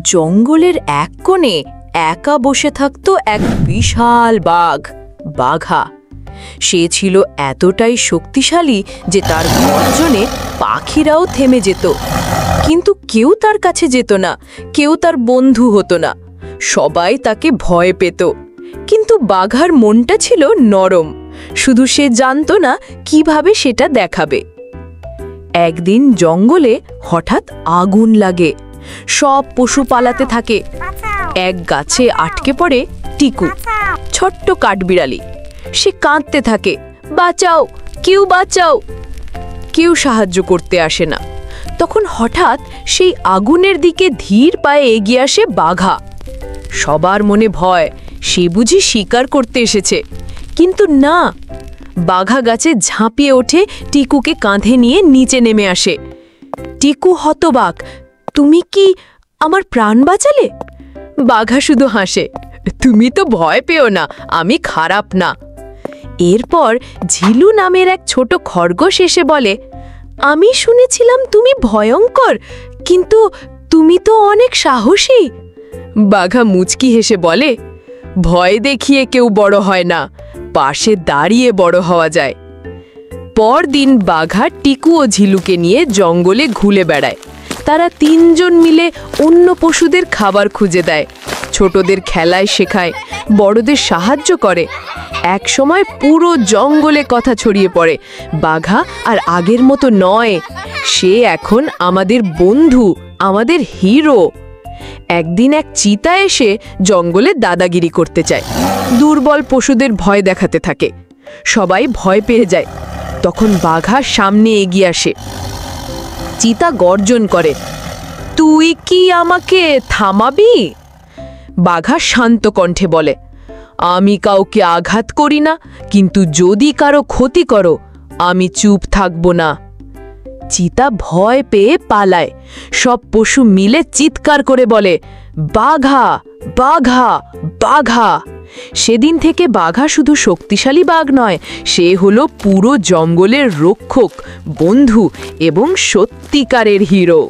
জঙ্গলের এক কোণে একা বসে থাকত এক বিশাল বাঘ, বাঘা। সে ছিল এতটাই শক্তিশালী যে তার গর্জনে পাখিরাও থেমে যেত। কিন্তু কেউ তার কাছে যেত না, কেউ তার বন্ধু হতো না। সবাই তাকে ভয় পেত। কিন্তু বাঘার মনটা ছিল নরম, শুধু সে জানত না কিভাবে সেটা দেখাবে। একদিন জঙ্গলে হঠাৎ আগুন লাগে। সব পশু পালাতে থাকে। এক গাছে আটকে পড়ে টিকু, ছোট্ট কাঠবিড়ালি। সে কাঁদতে থাকে, বাঁচাও, কেউ বাঁচাও। কেউ সাহায্য করতে আসে না। তখন হঠাৎ সেই আগুনের দিকে ধীর পায়ে এগিয়ে আসে বাঘা। সবার মনে ভয়, সে বুঝি শিকার করতে এসেছে। কিন্তু না, বাঘা গাছে ঝাঁপিয়ে ওঠে, টিকুকে কাঁধে নিয়ে নিচে নেমে আসে। টিকু হতবাক, তুমি কি আমার প্রাণ বাঁচালে? বাঘা শুধু হাসে, তুমি তো ভয় পেও না, আমি খারাপ না। এরপর ঝিলু নামের এক ছোট খরগোশ এসে বলে, আমি শুনেছিলাম তুমি ভয়ঙ্কর, কিন্তু তুমি তো অনেক সাহসী। বাঘা মুচকি হেসে বলে, ভয় দেখিয়ে কেউ বড় হয় না, পাশে দাঁড়িয়ে বড় হওয়া যায়। পরদিন বাঘা টিকু ও ঝিলুকে নিয়ে জঙ্গলে ঘুরে বেড়ায়। তারা তিনজন মিলে অন্য পশুদের খাবার খুঁজে দেয়, ছোটদের খেলায় শেখায়, বড়দের সাহায্য করে। এক সময় পুরো জঙ্গলে কথা ছড়িয়ে পড়ে, বাঘা আর আগের মতো নয়, সে এখন আমাদের বন্ধু, আমাদের হিরো। একদিন এক চিতা এসে জঙ্গলে দাদাগিরি করতে চায়। দুর্বল পশুদের ভয় দেখাতে থাকে। সবাই ভয় পেয়ে যায়। তখন বাঘা সামনে এগিয়ে আসে। চিতা গর্জন করে, তুই কি আমাকে থামাবি? বাঘা শান্ত কণ্ঠে বলে, আমি কাউকে আঘাত করি না, কিন্তু যদি কারো ক্ষতি করো, আমি চুপ থাকব না। চিতা ভয় পেয়ে পালায়। সব পশু মিলে চিৎকার করে বলে, বাঘা, বাঘা, বাঘা। সেদিন থেকে বাঘা শুধু শক্তিশালী বাঘ নয়, সে হলো পুরো জঙ্গলের রক্ষক, বন্ধু এবং সত্যিকারের হিরো।